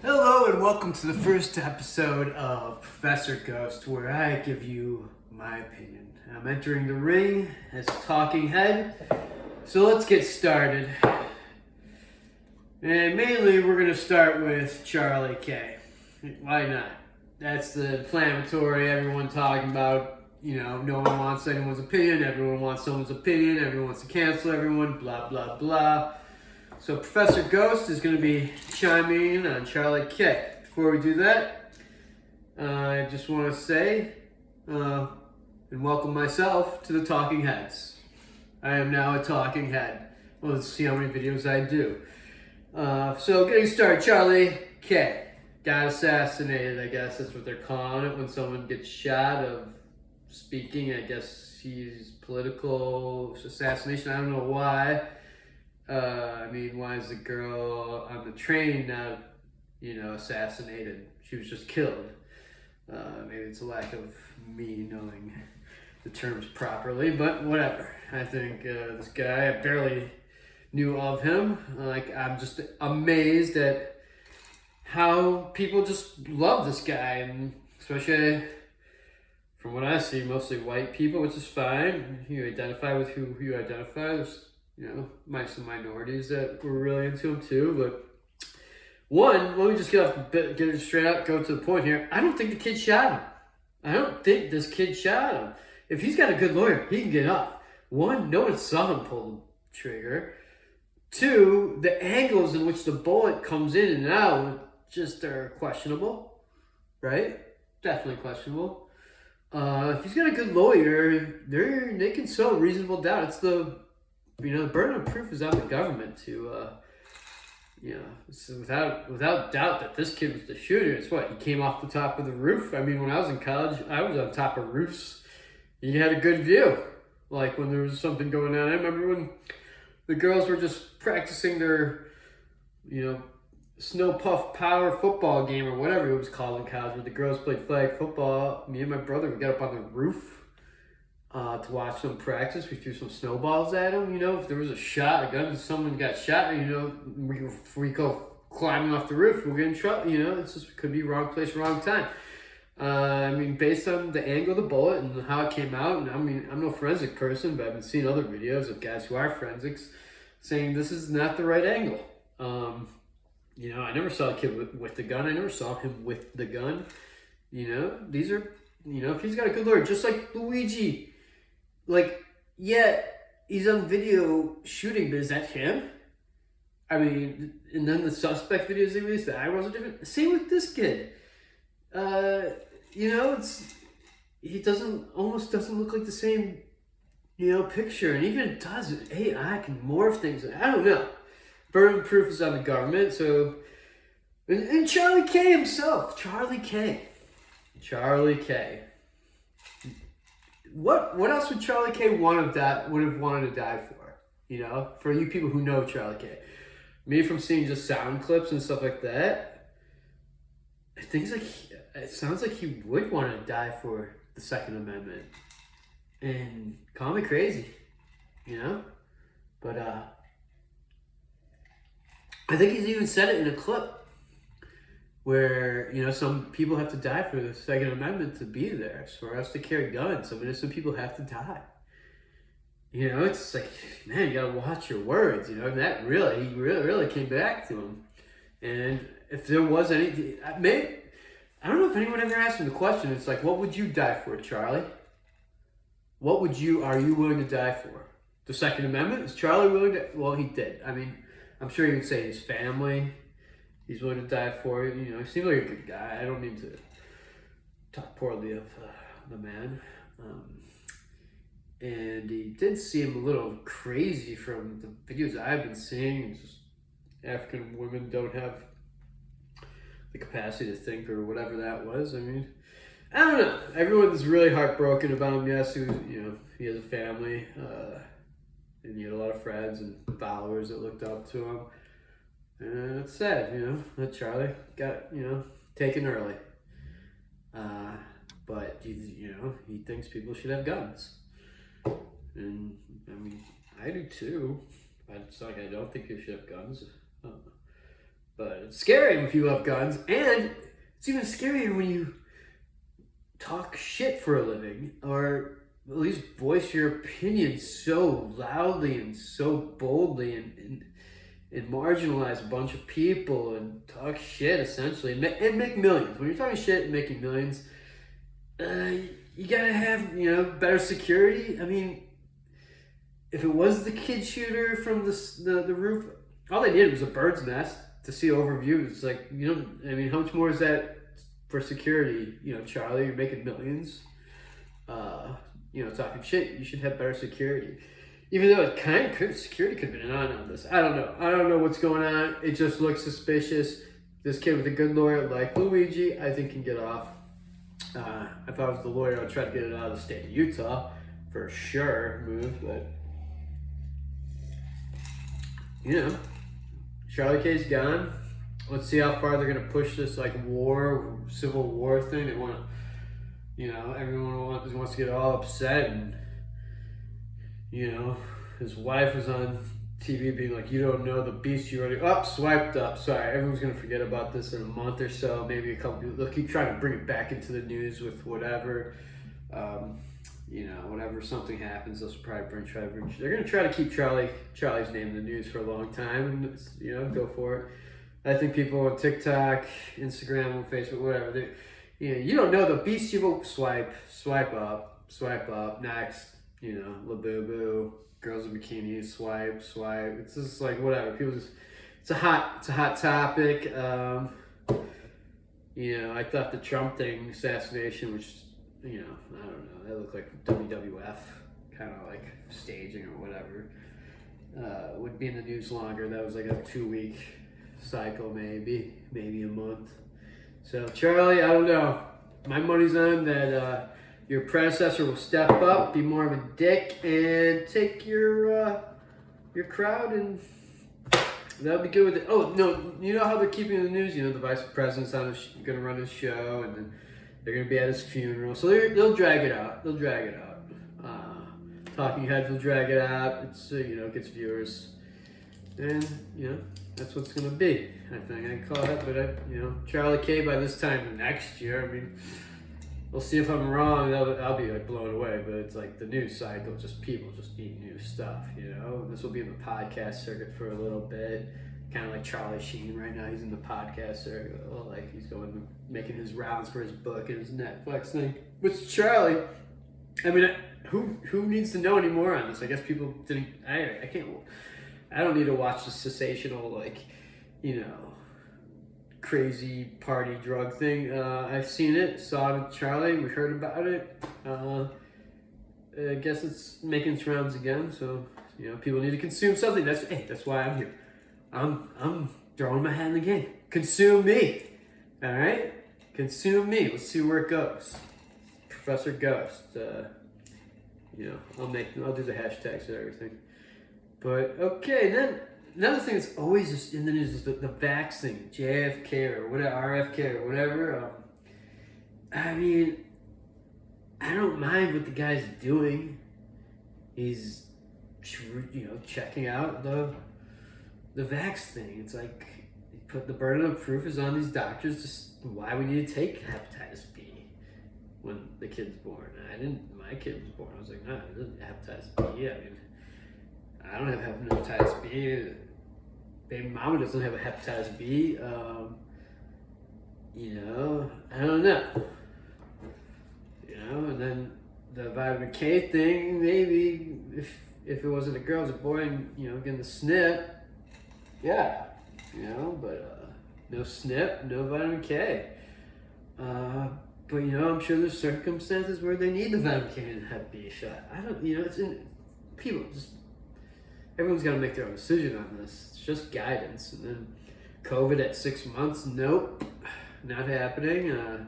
Hello and welcome to the first episode of Professor Ghost, where I give you my opinion. I'm entering the ring as a talking head, so let's get started. And mainly we're going to start with Charlie K. Why not? That's the inflammatory, everyone talking about, no one wants anyone's opinion, everyone wants someone's opinion, everyone wants to cancel everyone, blah, blah, blah. So Professor Ghost is going to be chiming in on Charlie K. Before we do that, I just want to say and welcome myself to the Talking Heads. I am now a talking head. Well, let's see how many videos I do. So getting started, Charlie K. got assassinated, I guess that's what they're calling it when someone gets shot of speaking. I guess he's political assassination. I don't know why. Why is the girl on the train not, assassinated? She was just killed. Maybe it's a lack of me knowing the terms properly, but whatever. I think this guy, I barely knew of him. I'm just amazed at how people just love this guy, and especially from what I see, mostly white people, which is fine. You identify with who you identify. There's some minorities that were really into him too, but let me just get it straight out, go to the point here. I don't think the kid shot him. I don't think this kid shot him. If he's got a good lawyer, he can get off. One, no one saw him pull the trigger. Two, the angles in which the bullet comes in and out just are questionable, right? Definitely questionable. If he's got a good lawyer, they can show reasonable doubt. It's the burden of proof is on the government to, so without doubt that this kid was the shooter. It's what, he came off the top of the roof. I mean, when I was in college, I was on top of roofs. You had a good view, like when there was something going on. I remember when the girls were just practicing their, snow puff power football game or whatever it was called in college, where the girls played flag football. Me and my brother, we got up on the roof to watch them practice. We threw some snowballs at them. If there was a gun, someone got shot, we go climbing off the roof, we'll get in trouble. It's just could be wrong place, wrong time. Based on the angle of the bullet and how it came out, and I'm no forensic person, but I've been seeing other videos of guys who are forensics saying this is not the right angle. I never saw a kid with the gun. I never saw him with the gun. These are, if he's got a good lawyer, just like Luigi. He's on video shooting, but is that him? And then the suspect videos they released, the eyebrows are different. Same with this kid. He almost doesn't look like the same, picture. And even it does, AI can morph things. I don't know. Burden of proof is on the government. So, and Charlie K himself, Charlie K. What else would Charlie K would have wanted to die for? For you people who know Charlie K. Me, from seeing just sound clips and stuff like that, it sounds like he would want to die for the Second Amendment. And call me crazy, but I think he's even said it in a clip where, some people have to die for the Second Amendment to be there. It's for us to carry guns. Some innocent people have to die. It's like, man, you gotta watch your words, and that he really came back to him. And if there was any, I don't know if anyone ever asked him the question. It's like, what would you die for, Charlie? Are you willing to die for? The Second Amendment? Is Charlie willing to? Well, he did. I'm sure he would say his family, he's willing to die for it. He seemed like a good guy. I don't mean to talk poorly of the man. And he did seem a little crazy from the videos I've been seeing. It's just African women don't have the capacity to think, or whatever that was. I don't know. Everyone's really heartbroken about him. Yes, he has a family, and he had a lot of friends and followers that looked up to him. And it's sad, that Charlie got, taken early. But he thinks people should have guns. And I do too. It's like, I don't think you should have guns. But it's scary when people have guns, and it's even scarier when you talk shit for a living, or at least voice your opinion so loudly and so boldly, and marginalize a bunch of people and talk shit essentially, and make millions. When you're talking shit and making millions, you gotta have better security. I mean, if it was the kid shooter from the roof, all they needed was a bird's nest to see overview. It's like, I mean, how much more is that for security? Charlie, you're making millions. Talking shit, you should have better security. Even though it kind of security could have been on this. I don't know. I don't know what's going on. It just looks suspicious. This kid with a good lawyer like Luigi, I think, can get off. If I was the lawyer, I'd try to get it out of the state of Utah for sure. But Charlie K's gone. Let's see how far they're gonna push this civil war thing. They want to, everyone wants to get all upset, and his wife was on TV being like, "You don't know the beast you already swiped up." Sorry, everyone's gonna forget about this in a month or so, maybe a couple people. They'll keep trying to bring it back into the news with whatever. Whenever something happens, they'll probably they're gonna try to keep Charlie's name in the news for a long time, and go for it. I think people on TikTok, Instagram, Facebook, whatever, you don't know the beast you will swipe up, next, Labubu, girls in bikinis, swipe. It's just like whatever. It's a hot topic. I thought the Trump thing, assassination, which, I don't know, that looked like WWF, kind of like staging or whatever, would be in the news longer. That was like a 2-week cycle, maybe a month. So Charlie, I don't know. My money's on that your predecessor will step up, be more of a dick, and take your crowd, and that'll be good with it. Oh no, you know how they're keeping the news? The vice president's going to run his show, and then they're going to be at his funeral. So they'll drag it out. Talking heads will drag it out. It's gets viewers, and that's what's going to be. I think I call it, but Charlie K by this time next year. I mean, we'll see if I'm wrong. I'll be blown away. But it's like the news side, people just need new stuff. This will be in the podcast circuit for a little bit, kind of like Charlie Sheen right now. He's in the podcast circuit, like he's making his rounds for his book and his Netflix thing. Which Charlie, I mean, who needs to know any more on this? I guess people didn't. I can't. I don't need to watch the sensational, crazy party drug thing. I've seen it, saw it with Charlie, we heard about it. I guess it's making its rounds again, so people need to consume something. That's why I'm here. I'm throwing my hat in the game. Consume me. Alright? Consume me. Let's see where it goes. Professor Ghost. I'll do the hashtags and everything. But okay, then another thing that's always just in the news is the vax thing, JFK or whatever, RFK or whatever. I mean, I don't mind what the guy's doing. He's, checking out the vax thing. It's like, the burden of proof is on these doctors. Just why we need to take hepatitis B when the kid's born. My kid was born. I was like, no, it doesn't have hepatitis B. I mean, I don't have hepatitis B. Baby mama doesn't have a hepatitis B. I don't know. And then the vitamin K thing, maybe if it wasn't a girl, it was a boy, and getting the snip. Yeah, but no snip, no vitamin K. But I'm sure there's circumstances where they need the vitamin K and hep B shot. I don't, it's in people just. Everyone's got to make their own decision on this. It's just guidance. And then COVID at 6 months, nope, not happening. I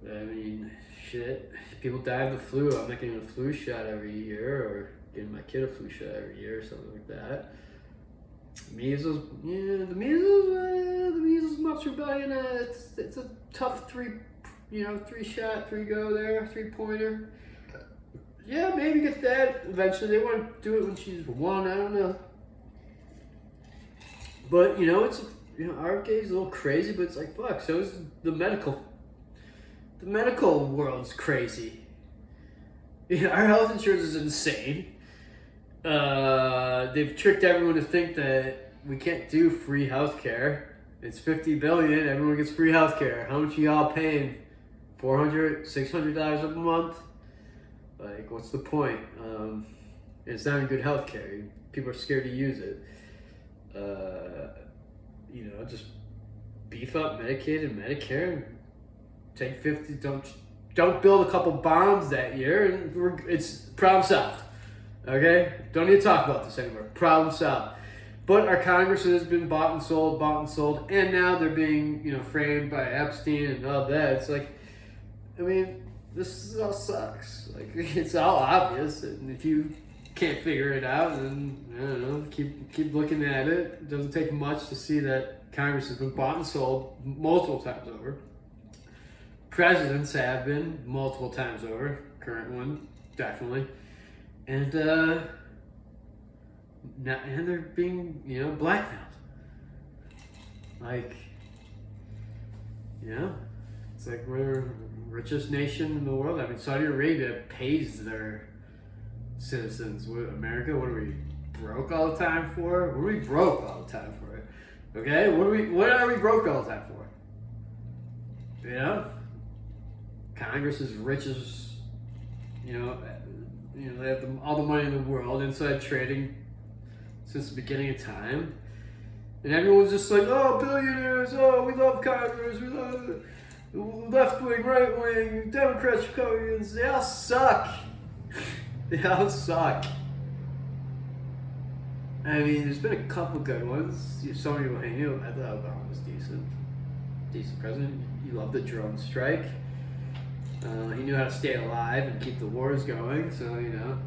mean, shit. People die of the flu. I'm not getting a flu shot every year, or getting my kid a flu shot every year, or something like that. Measles, the measles, mumps, rubella. It's a tough 3-shot, 3-go there, 3-pointer. Yeah, maybe get that eventually. They want to do it when she's 1. I don't know. But you know, our game's a little crazy, but it's like, fuck, so is the medical. The medical world's crazy. Yeah, our health insurance is insane. They've tricked everyone to think that we can't do free healthcare. It's $50 billion. Everyone gets free healthcare. How much are y'all paying? $400, $600 a month? Like, what's the point? It's not good healthcare. People are scared to use it. You know, just beef up Medicaid and Medicare. Take 50. Don't build a couple bombs that year, and it's problem solved. Okay, don't need to talk about this anymore. Problem solved. But our Congress has been bought and sold, and now they're being, you know, framed by Epstein and all that. It's like, I mean, this all sucks. Like, it's all obvious, and if you can't figure it out, then I don't know. Keep looking at it. It doesn't take much to see that Congress has been bought and sold multiple times over. Presidents have been multiple times over. Current one, definitely. And they're being, you know, blackmailed. Like, you know, it's like we're the richest nation in the world. I mean, Saudi Arabia pays their citizens. America, what are we broke all the time for? What are we broke all the time for? Okay, what are we broke all the time for? You know, Congress is rich as, you know, they have all the money in the world, inside trading since the beginning of time. And everyone's just like, oh, billionaires, oh, we love Congress, we love left wing, right wing, Democrats, Republicans, they all suck. They all suck. I mean, there's been a couple good ones. Some of you will hate you. I thought Obama was decent. Decent president. You love the drone strike. He knew how to stay alive and keep the wars going, so, you know.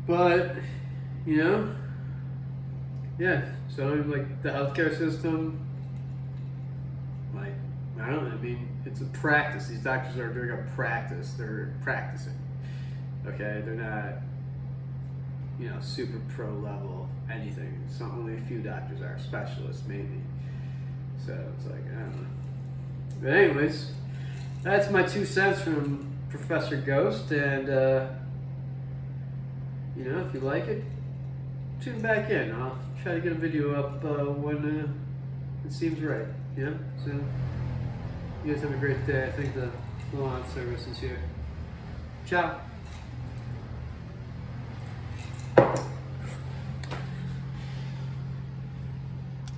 But, you know, yeah, so, like, the healthcare system, like, I don't know, I mean, it's a practice. These doctors are doing a practice. They're practicing, okay? They're not, you know, super pro level anything. Only a few doctors are specialists, maybe. So, it's like, I don't know. But anyways, that's my 2 cents from Professor Ghost, and, you know, if you like it, tune back in. I'll try to get a video up when it seems right, yeah? So, you guys have a great day. I think the lawn service is here. Ciao.